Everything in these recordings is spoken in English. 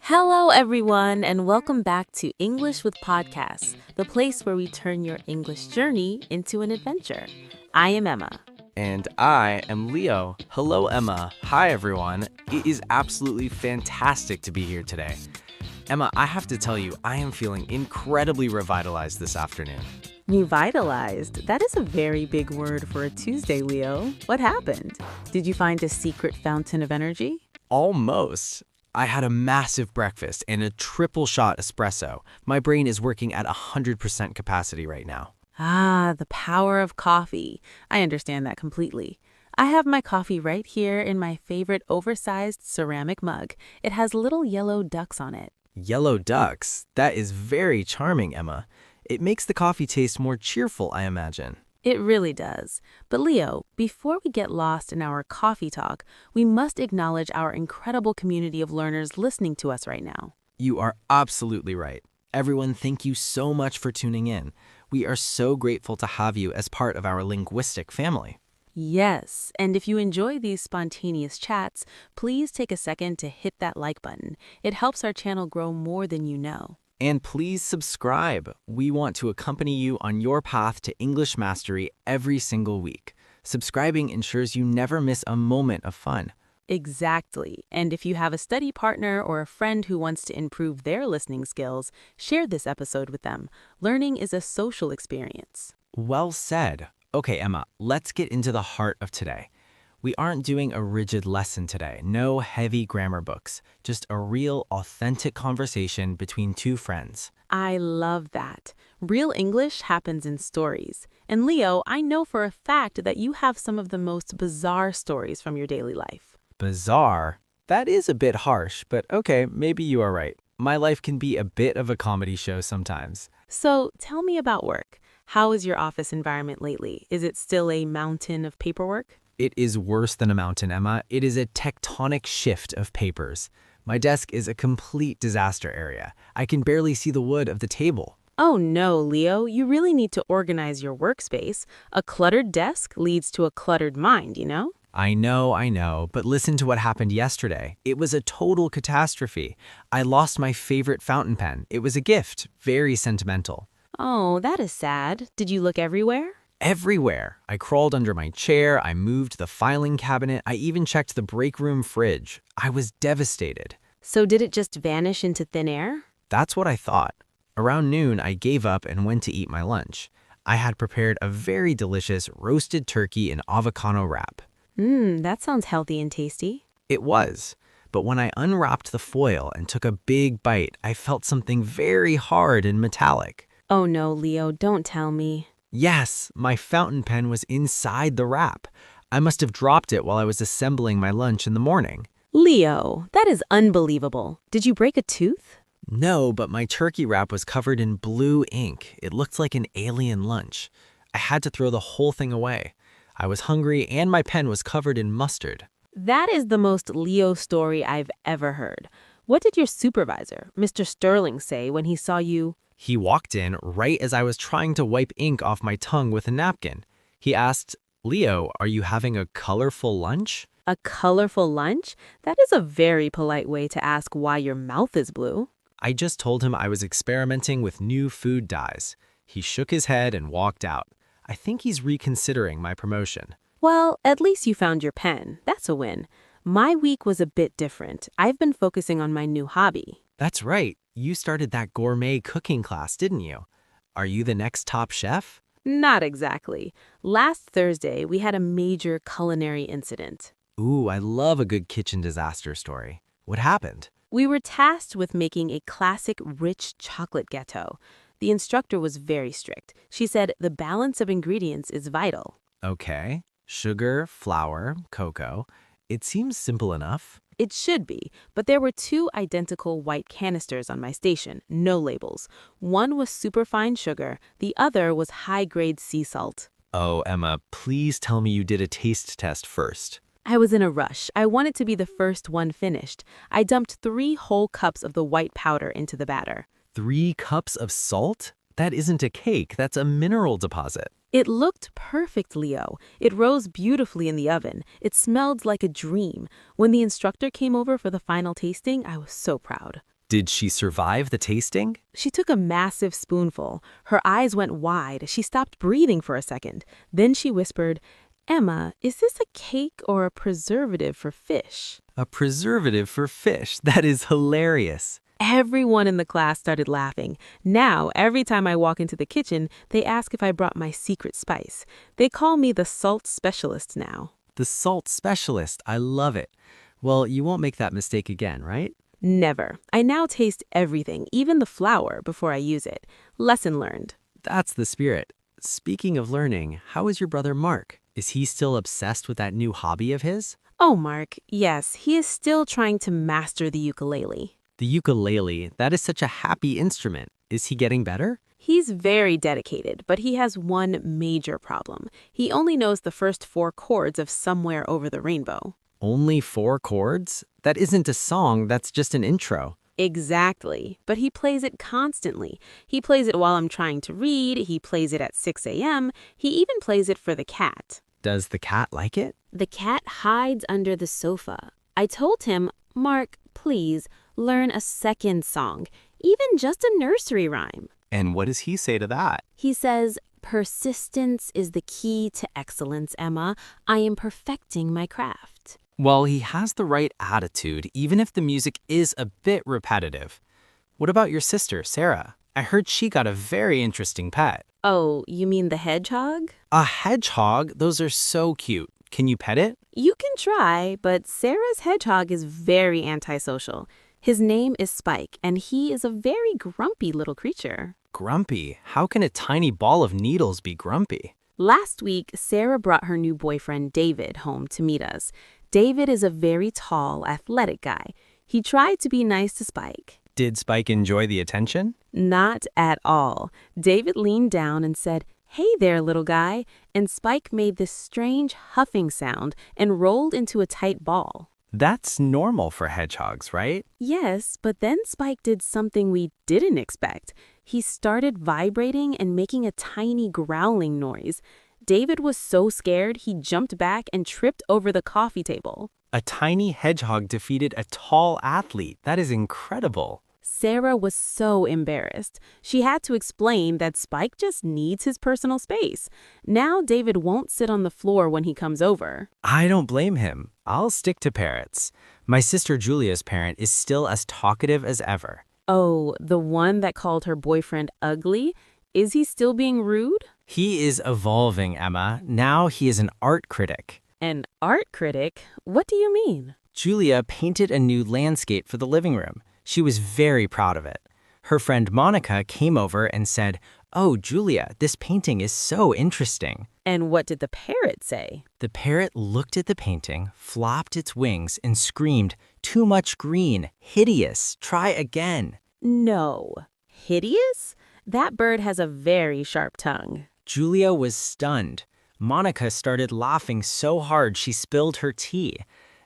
Hello, everyone, and welcome back to English with Podcasts, the place where we turn your English journey into an adventure. I am Emma. And I am Leo. Hello, Emma. Hi, everyone. It is absolutely fantastic to be here today. Emma, I have to tell you, I am feeling incredibly revitalized this afternoon. Revitalized. That is a very big word for a Tuesday, Leo. What happened? Did you find a secret fountain of energy? Almost. I had a massive breakfast and a triple shot espresso. My brain is working at 100% capacity right now. Ah, the power of coffee. I understand that completely. I have my coffee right here in my favorite oversized ceramic mug. It has little yellow ducks on it. Yellow ducks. That is very charming, Emma. It makes the coffee taste more cheerful, I imagine. It really does. But Leo, before we get lost in our coffee talk, we must acknowledge our incredible community of learners listening to us right now. You are absolutely right. Everyone, thank you so much for tuning in. We are so grateful to have you as part of our linguistic family. Yes, and if you enjoy these spontaneous chats, please take a second to hit that like button. It helps our channel grow more than you know. And please subscribe. We want to accompany you on your path to English mastery every single week. Subscribing ensures you never miss a moment of fun. Exactly. And if you have a study partner or a friend who wants to improve their listening skills, share this episode with them. Learning is a social experience. Well said. Okay, Emma, let's get into the heart of today. We aren't doing a rigid lesson today. No heavy grammar books. Just a real, authentic conversation between two friends. I love that. Real English happens in stories. And Leo, I know for a fact that you have some of the most bizarre stories from your daily life. Bizarre? That is a bit harsh, but okay, maybe you are right. My life can be a bit of a comedy show sometimes. So tell me about work. How is your office environment lately? Is it still a mountain of paperwork? It is worse than a mountain, Emma. It is a tectonic shift of papers. My desk is a complete disaster area. I can barely see the wood of the table. Oh no, Leo, you really need to organize your workspace. A cluttered desk leads to a cluttered mind, you know? I know, but listen to what happened yesterday. It was a total catastrophe. I lost my favorite fountain pen. It was a gift, very sentimental. Oh, that is sad. Did you look everywhere? Everywhere. I crawled under my chair, I moved the filing cabinet, I even checked the break room fridge. I was devastated. So did it just vanish into thin air? That's what I thought. Around noon, I gave up and went to eat my lunch. I had prepared a very delicious roasted turkey and avocado wrap. That sounds healthy and tasty. It was. But when I unwrapped the foil and took a big bite, I felt something very hard and metallic. Oh no, Leo, don't tell me. Yes, my fountain pen was inside the wrap. I must have dropped it while I was assembling my lunch in the morning. Leo, that is unbelievable. Did you break a tooth? No, but my turkey wrap was covered in blue ink. It looked like an alien lunch. I had to throw the whole thing away. I was hungry and my pen was covered in mustard. That is the most Leo story I've ever heard. What did your supervisor, Mr. Sterling, say when he saw you? He walked in right as I was trying to wipe ink off my tongue with a napkin. He asked, "Leo, are you having a colorful lunch?" A colorful lunch? That is a very polite way to ask why your mouth is blue. I just told him I was experimenting with new food dyes. He shook his head and walked out. I think he's reconsidering my promotion. Well, at least you found your pen. That's a win. My week was a bit different. I've been focusing on my new hobby. That's right. You started that gourmet cooking class, didn't you? Are you the next top chef? Not exactly. Last Thursday, we had a major culinary incident. Ooh, I love a good kitchen disaster story. What happened? We were tasked with making a classic rich chocolate gâteau. The instructor was very strict. She said the balance of ingredients is vital. Okay. Sugar, flour, cocoa. It seems simple enough. It should be, but there were two identical white canisters on my station, no labels. One was superfine sugar, the other was high-grade sea salt. Oh, Emma, please tell me you did a taste test first. I was in a rush. I wanted to be the first one finished. I dumped 3 whole cups of the white powder into the batter. 3 cups of salt? That isn't a cake, that's a mineral deposit. It looked perfect, Leo. It rose beautifully in the oven. It smelled like a dream. When the instructor came over for the final tasting, I was so proud. Did she survive the tasting? She took a massive spoonful. Her eyes went wide. She stopped breathing for a second. Then she whispered, "Emma, is this a cake or a preservative for fish?" A preservative for fish. That is hilarious. Everyone in the class started laughing. Now, every time I walk into the kitchen, they ask if I brought my secret spice. They call me the salt specialist now. The salt specialist. I love it. Well, you won't make that mistake again, right? Never. I now taste everything, even the flour, before I use it. Lesson learned. That's the spirit. Speaking of learning, how is your brother Mark? Is he still obsessed with that new hobby of his? Oh, Mark, yes, he is still trying to master the ukulele. The ukulele, that is such a happy instrument. Is he getting better? He's very dedicated, but he has one major problem. He only knows the first 4 chords of Somewhere Over the Rainbow. Only 4 chords? That isn't a song, that's just an intro. Exactly, but he plays it constantly. He plays it while I'm trying to read, he plays it at 6 a.m., he even plays it for the cat. Does the cat like it? The cat hides under the sofa. I told him, "Mark, please, learn a second song, even just a nursery rhyme." And what does he say to that? He says, "Persistence is the key to excellence, Emma. I am perfecting my craft." Well, he has the right attitude, even if the music is a bit repetitive. What about your sister, Sarah? I heard she got a very interesting pet. Oh, you mean the hedgehog? A hedgehog? Those are so cute. Can you pet it? You can try, but Sarah's hedgehog is very antisocial. His name is Spike, and he is a very grumpy little creature. Grumpy? How can a tiny ball of needles be grumpy? Last week, Sarah brought her new boyfriend, David, home to meet us. David is a very tall, athletic guy. He tried to be nice to Spike. Did Spike enjoy the attention? Not at all. David leaned down and said, "Hey there, little guy," and Spike made this strange huffing sound and rolled into a tight ball. That's normal for hedgehogs, right? Yes, but then Spike did something we didn't expect. He started vibrating and making a tiny growling noise. David was so scared he jumped back and tripped over the coffee table. A tiny hedgehog defeated a tall athlete. That is incredible. Sarah was so embarrassed. She had to explain that Spike just needs his personal space. Now David won't sit on the floor when he comes over. I don't blame him. I'll stick to parrots. My sister Julia's parrot is still as talkative as ever. Oh, the one that called her boyfriend ugly? Is he still being rude? He is evolving, Emma. Now he is an art critic. An art critic? What do you mean? Julia painted a new landscape for the living room. She was very proud of it. Her friend Monica came over and said, "Oh, Julia, this painting is so interesting." And what did the parrot say? The parrot looked at the painting, flopped its wings, and screamed, "Too much green, hideous, try again." No. Hideous? That bird has a very sharp tongue. Julia was stunned. Monica started laughing so hard she spilled her tea.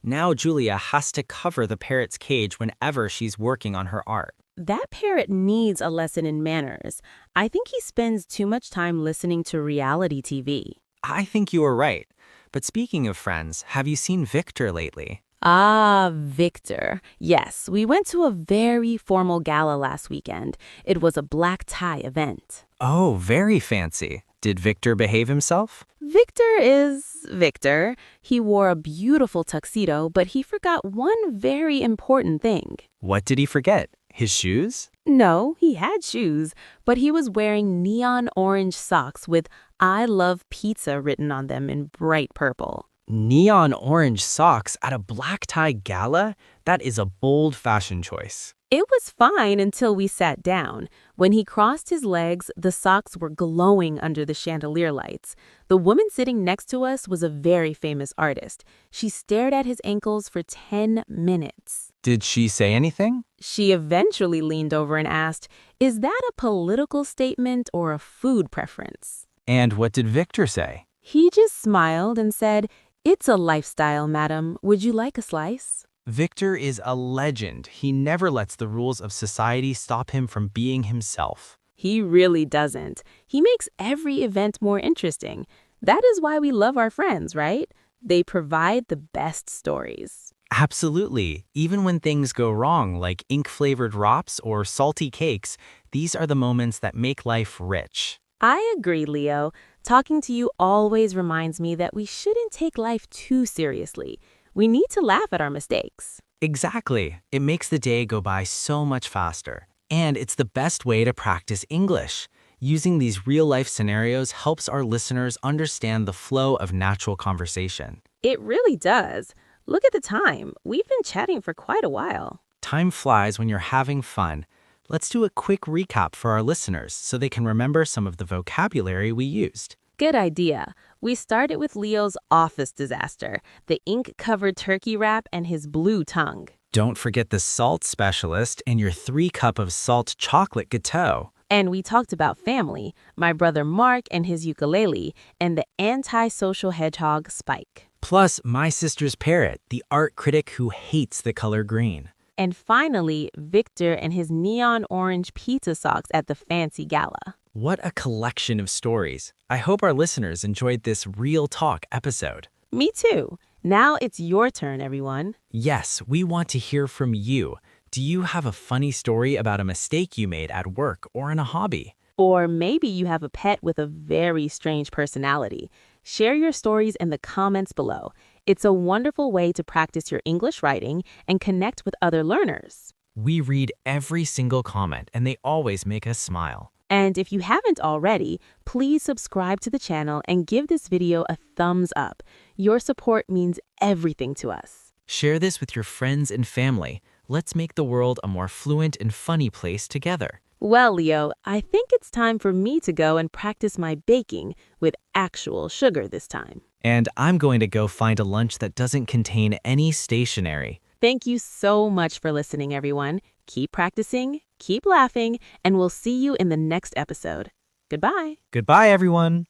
Now Julia has to cover the parrot's cage whenever she's working on her art. That parrot needs a lesson in manners. I think he spends too much time listening to reality TV. I think you are right. But speaking of friends, have you seen Victor lately? Ah, Victor. Yes, we went to a very formal gala last weekend. It was a black tie event. Oh, very fancy. Did Victor behave himself? Victor is Victor. He wore a beautiful tuxedo, but he forgot one very important thing. What did he forget? His shoes? No, he had shoes, but he was wearing neon orange socks with "I love pizza" written on them in bright purple. Neon orange socks at a black tie gala? That is a bold fashion choice. It was fine until we sat down. When he crossed his legs, the socks were glowing under the chandelier lights. The woman sitting next to us was a very famous artist. She stared at his ankles for 10 minutes. Did she say anything? She eventually leaned over and asked, "Is that a political statement or a food preference?" And what did Victor say? He just smiled and said, "It's a lifestyle, madam. Would you like a slice?" Victor is a legend. He never lets the rules of society stop him from being himself. He really doesn't. He makes every event more interesting. That is why we love our friends, right? They provide the best stories. Absolutely. Even when things go wrong, like ink-flavored drops or salty cakes, these are the moments that make life rich. I agree, Leo. Talking to you always reminds me that we shouldn't take life too seriously. We need to laugh at our mistakes. Exactly. It makes the day go by so much faster. And it's the best way to practice English. Using these real-life scenarios helps our listeners understand the flow of natural conversation. It really does. Look at the time. We've been chatting for quite a while. Time flies when you're having fun. Let's do a quick recap for our listeners so they can remember some of the vocabulary we used. Good idea. We started with Leo's office disaster, the ink-covered turkey wrap, and his blue tongue. Don't forget the salt specialist and your 3 cup of salt chocolate gâteau. And we talked about family, my brother Mark and his ukulele, and the antisocial hedgehog Spike. Plus, my sister's parrot, the art critic who hates the color green. And finally, Victor and his neon orange pizza socks at the fancy gala. What a collection of stories. I hope our listeners enjoyed this Real Talk episode. Me too. Now it's your turn, everyone. Yes, we want to hear from you. Do you have a funny story about a mistake you made at work or in a hobby? Or maybe you have a pet with a very strange personality. Share your stories in the comments below. It's a wonderful way to practice your English writing and connect with other learners. We read every single comment and they always make us smile. And if you haven't already, please subscribe to the channel and give this video a thumbs up. Your support means everything to us. Share this with your friends and family. Let's make the world a more fluent and funny place together. Well, Leo, I think it's time for me to go and practice my baking with actual sugar this time. And I'm going to go find a lunch that doesn't contain any stationery. Thank you so much for listening, everyone. Keep practicing, keep laughing, and we'll see you in the next episode. Goodbye. Goodbye, everyone.